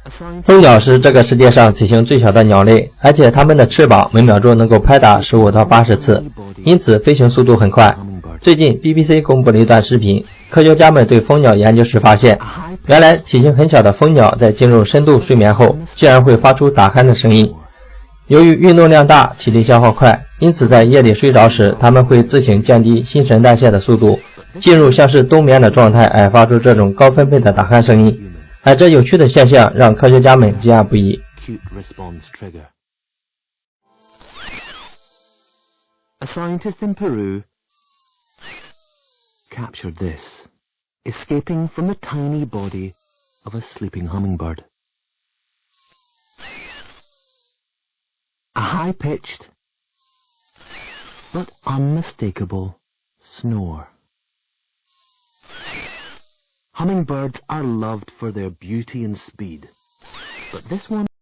蜂鸟是这个世界上体型最小的鸟类，而且它们的翅膀每秒钟能够拍打15到80次，因此飞行速度很快。最近 BBC 公布了一段视频，科学家们对蜂鸟研究时发现，原来体型很小的蜂鸟在进入深度睡眠后，竟然会发出打鼾的声音。由于运动量大，体力消耗快，因此在夜里睡着时，它们会自行降低新陈代谢的速度，进入像是冬眠的状态，而发出这种高分贝的打鼾声音。而这有趣的现象让科学家们惊讶不已。A scientist in Peru captured this, escaping from the tiny body of a sleeping hummingbird. A high-pitched but unmistakable snore. Hummingbirds are loved for their beauty and speed, but this one